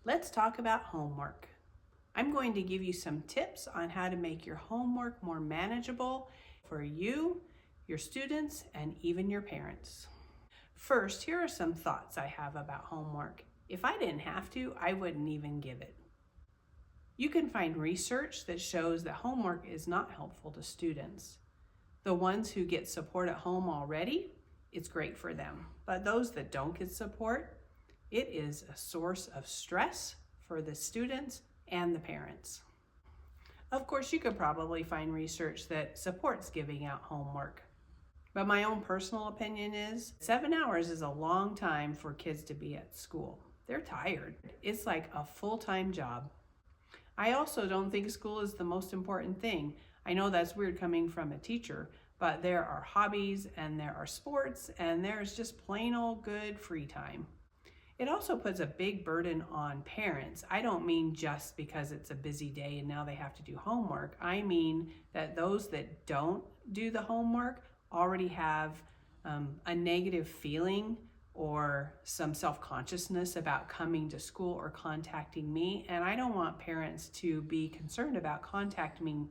Let's talk about homework. I'm going to give you some tips on how to make your homework more manageable for you, your students, and even your parents. First, here are some thoughts I have about homework. If I didn't have to, I wouldn't even give it. You can find research that shows that homework is not helpful to students. The ones who get support at home already, it's great for them. But those that don't get support, it is a source of stress for the students and the parents. Of course, you could probably find research that supports giving out homework. But my own personal opinion is 7 hours is a long time for kids to be at school. They're tired. It's like a full-time job. I also don't think school is the most important thing. I know that's weird coming from a teacher, but there are hobbies and there are sports and there's just plain old good free time. It also puts a big burden on parents. I don't mean just because it's a busy day and now they have to do homework. I mean that those that don't do the homework already have a negative feeling or some self-consciousness about coming to school or contacting me. And I don't want parents to be concerned about contacting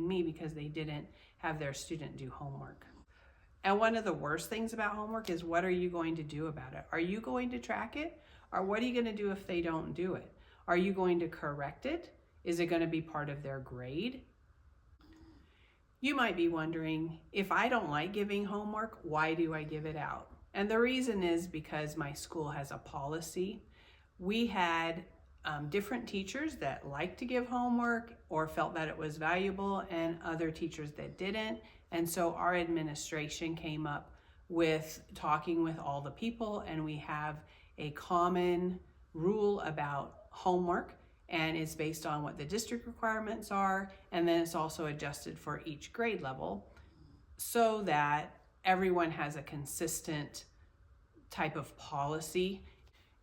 me because they didn't have their student do homework. And one of the worst things about homework is, what are you going to do about it? Are you going to track it? Or what are you going to do if they don't do it? Are you going to correct it? Is it going to be part of their grade? You might be wondering, if I don't like giving homework, why do I give it out? And the reason is because my school has a policy. We had different teachers that liked to give homework or felt that it was valuable, and other teachers that didn't. And so our administration came up with talking with all the people, and we have a common rule about homework, and it's based on what the district requirements are, and then it's also adjusted for each grade level so that everyone has a consistent type of policy.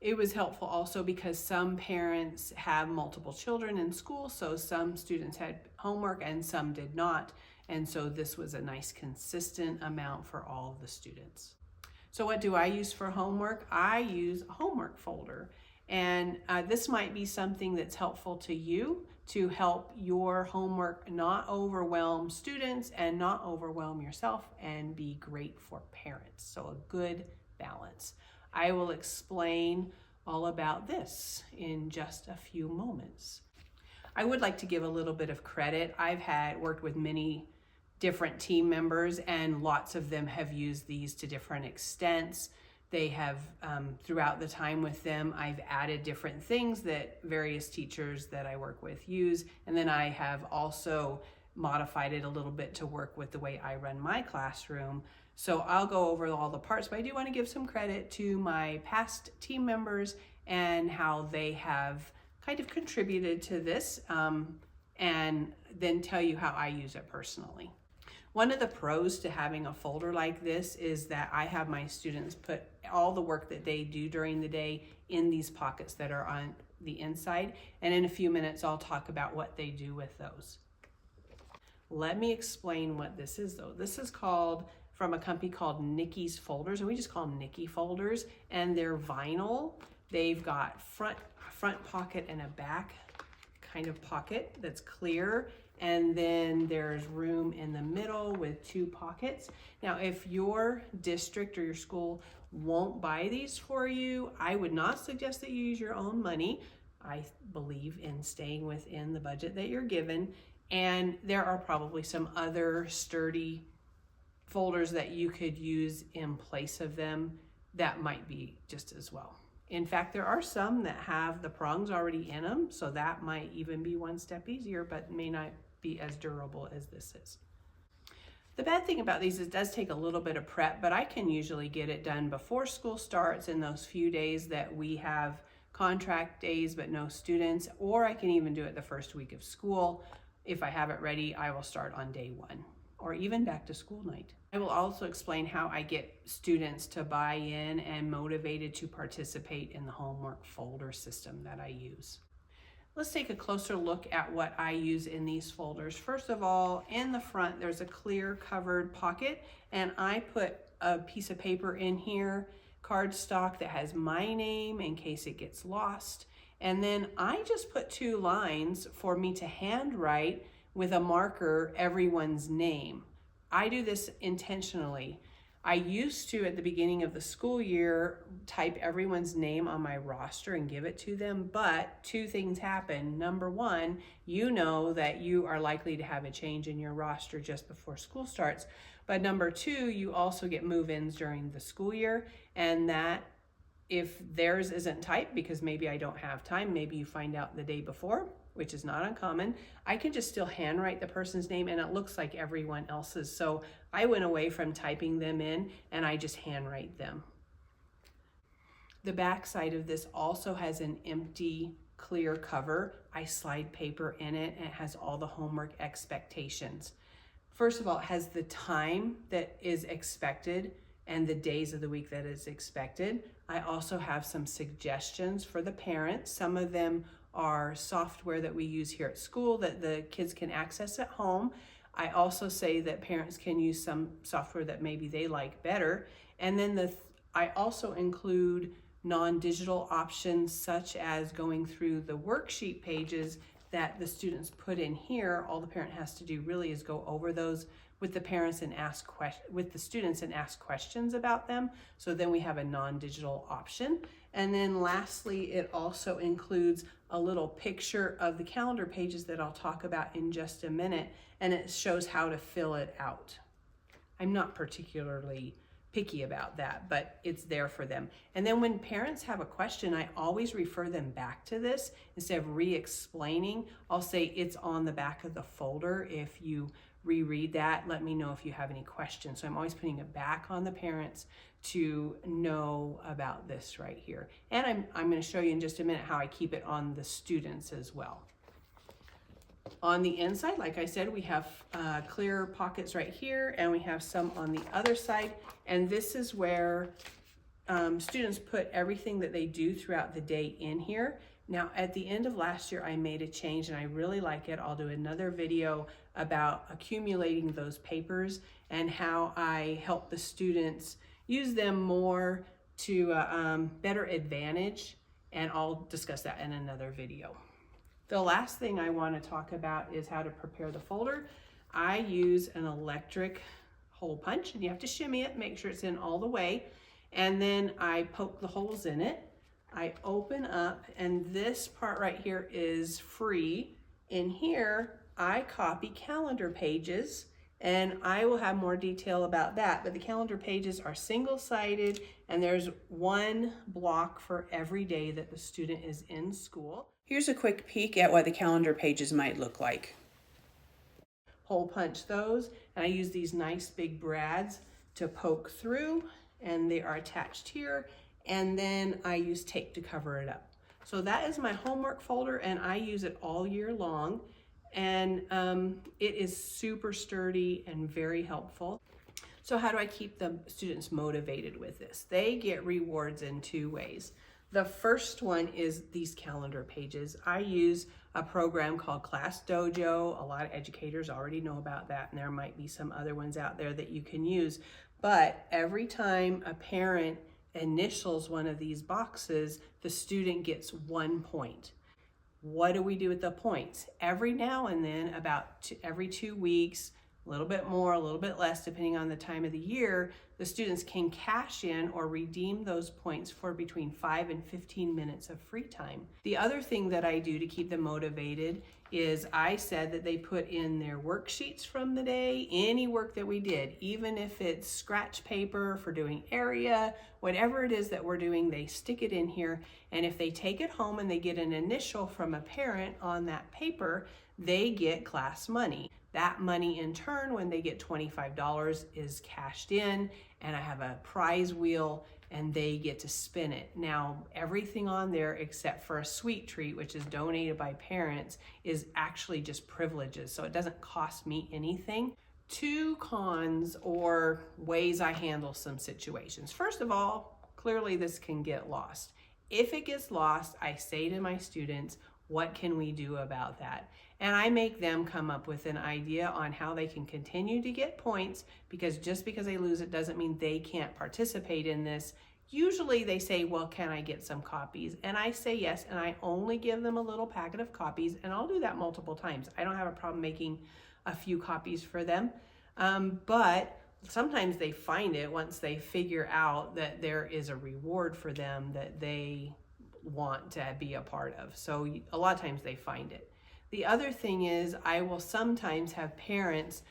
It was helpful also because some parents have multiple children in school, so some students had homework and some did not. And so this was a nice consistent amount for all of the students. So what do I use for homework? I use a homework folder. And this might be something that's helpful to you to help your homework not overwhelm students and not overwhelm yourself, and be great for parents. So a good balance. I will explain all about this in just a few moments. I would like to give a little bit of credit. I've worked with many different team members, and lots of them have used these to different extents. They have, throughout the time with them, I've added different things that various teachers that I work with use. And then I have also modified it a little bit to work with the way I run my classroom. So I'll go over all the parts, but I do want to give some credit to my past team members and how they have kind of contributed to this, and then tell you how I use it personally. One of the pros to having a folder like this is that I have my students put all the work that they do during the day in these pockets that are on the inside. And in a few minutes, I'll talk about what they do with those. Let me explain what this is though. This is from a company called Nikki's Folders, and we just call them Nikki folders, and they're vinyl. They've got front pocket and a back kind of pocket that's clear, and then there's room in the middle with 2 pockets. Now, if your district or your school won't buy these for you, I would not suggest that you use your own money. I believe in staying within the budget that you're given, and there are probably some other sturdy folders that you could use in place of them that might be just as well. In fact, there are some that have the prongs already in them, so that might even be one step easier, but may not be as durable as this is. The bad thing about these is it does take a little bit of prep, but I can usually get it done before school starts in those few days that we have contract days but no students, or I can even do it the first week of school. If I have it ready, I will start on day 1, or even back to school night. I will also explain how I get students to buy in and motivated to participate in the homework folder system that I use. Let's take a closer look at what I use in these folders. First of all, in the front, there's a clear covered pocket, and I put a piece of paper in here, cardstock, that has my name in case it gets lost. And then I just put 2 lines for me to handwrite with a marker everyone's name. I do this intentionally. I used to, at the beginning of the school year, type everyone's name on my roster and give it to them, but 2 things happen. Number 1, you know that you are likely to have a change in your roster just before school starts. But number 2, you also get move-ins during the school year, and that if theirs isn't typed, because maybe I don't have time, maybe you find out the day before, which is not uncommon, I can just still handwrite the person's name and it looks like everyone else's. So I went away from typing them in and I just handwrite them. The back side of this also has an empty, clear cover. I slide paper in it and it has all the homework expectations. First of all, it has the time that is expected and the days of the week that is expected. I also have some suggestions for the parents. Some of them are software that we use here at school that the kids can access at home. I also say that parents can use some software that maybe they like better. And then I also include non-digital options such as going through the worksheet pages that the students put in here. All the parent has to do really is go over those with the parents and with the students and ask questions about them. So then we have a non-digital option. And then lastly, it also includes a little picture of the calendar pages that I'll talk about in just a minute, and it shows how to fill it out. I'm not particularly picky about that, but it's there for them. And then when parents have a question, I always refer them back to this. Instead of re-explaining, I'll say it's on the back of the folder. If you reread that, let me know if you have any questions. So I'm always putting it back on the parents to know about this right here. And I'm going to show you in just a minute how I keep it on the students as well. On the inside, like I said, we have clear pockets right here, and we have some on the other side. And this is where students put everything that they do throughout the day in here. Now, at the end of last year, I made a change and I really like it. I'll do another video about accumulating those papers and how I help the students use them more to better advantage, and I'll discuss that in another video. The last thing I want to talk about is how to prepare the folder. I use an electric hole punch, and you have to shimmy it, make sure it's in all the way, and then I poke the holes in it. I open up, and this part right here is free. In here, I copy calendar pages, and I will have more detail about that, but the calendar pages are single-sided, and there's 1 block for every day that the student is in school. Here's a quick peek at what the calendar pages might look like. Hole punch those, and I use these nice big brads to poke through, and they are attached here, and then I use tape to cover it up. So that is my homework folder, and I use it all year long, and it is super sturdy and very helpful. So how do I keep the students motivated with this? They get rewards in 2 ways. The first one is these calendar pages. I use a program called Class Dojo. A lot of educators already know about that, and there might be some other ones out there that you can use. But every time a parent initials one of these boxes, the student gets 1 point. What do we do with the points? Every now and then, every 2 weeks, a little bit more, a little bit less, depending on the time of the year, the students can cash in or redeem those points for between 5 and 15 minutes of free time. The other thing that I do to keep them motivated is I said that they put in their worksheets from the day, any work that we did, even if it's scratch paper for doing area, whatever it is that we're doing, they stick it in here. And if they take it home and they get an initial from a parent on that paper, they get class money. That money in turn, when they get $25, is cashed in, and I have a prize wheel and they get to spin it. Now, everything on there except for a sweet treat, which is donated by parents, is actually just privileges, so it doesn't cost me anything. 2 cons or ways I handle some situations. First of all, clearly this can get lost. If it gets lost, I say to my students, what can we do about that? And I make them come up with an idea on how they can continue to get points, because just because they lose it doesn't mean they can't participate in this. Usually they say, well, can I get some copies? And I say yes, and I only give them a little packet of copies, and I'll do that multiple times. I don't have a problem making a few copies for them, but sometimes they find it once they figure out that there is a reward for them that they want to be a part of. So a lot of times they find it. The other thing is I will sometimes have parents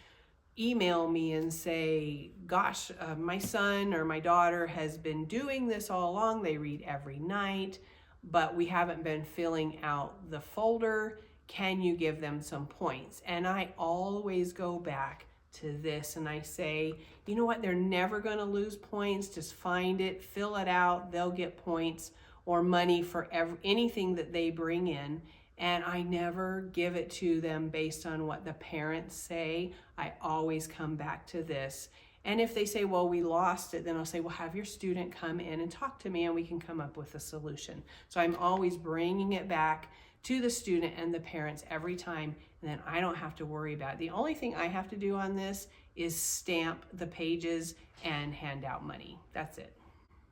email me and say, gosh, my son or my daughter has been doing this all along. They read every night, but we haven't been filling out the folder. Can you give them some points? And I always go back to this and I say, you know what? They're never going to lose points. Just find it, fill it out. They'll get points or money for anything that they bring in. And I never give it to them based on what the parents say. I always come back to this. And if they say, well, we lost it, then I'll say, well, have your student come in and talk to me and we can come up with a solution. So I'm always bringing it back to the student and the parents every time, and then I don't have to worry about it. The only thing I have to do on this is stamp the pages and hand out money. That's it.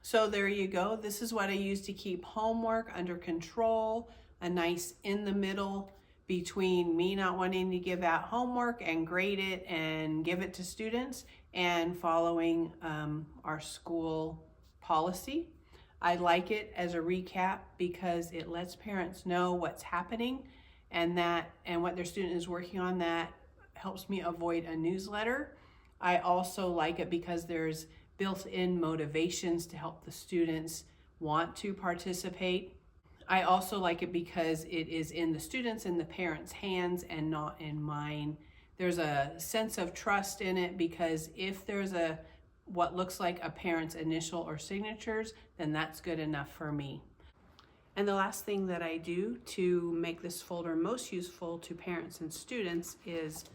So there you go. This is what I use to keep homework under control, a nice in the middle between me not wanting to give out homework and grade it and give it to students and following our school policy. I like it as a recap because it lets parents know what's happening and what their student is working on. That helps me avoid a newsletter. I also like it because there's built-in motivations to help the students want to participate. I also like it because it is in the students' and the parents' hands and not in mine. There's a sense of trust in it because if there's what looks like a parent's initial or signatures, then that's good enough for me. And the last thing that I do to make this folder most useful to parents and students is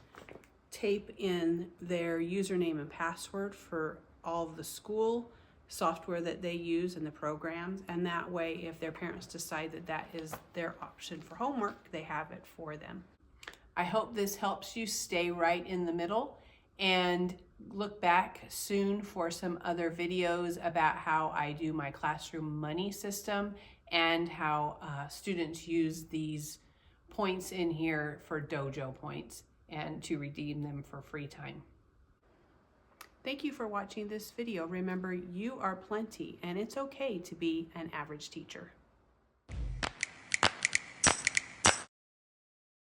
tape in their username and password for all of the school software that they use in the programs, and that way if their parents decide that that is their option for homework, they have it for them. I hope this helps you stay right in the middle, and look back soon for some other videos about how I do my classroom money system and how students use these points in here for dojo points and to redeem them for free time. Thank you for watching this video. Remember, you are plenty, and it's okay to be an average teacher.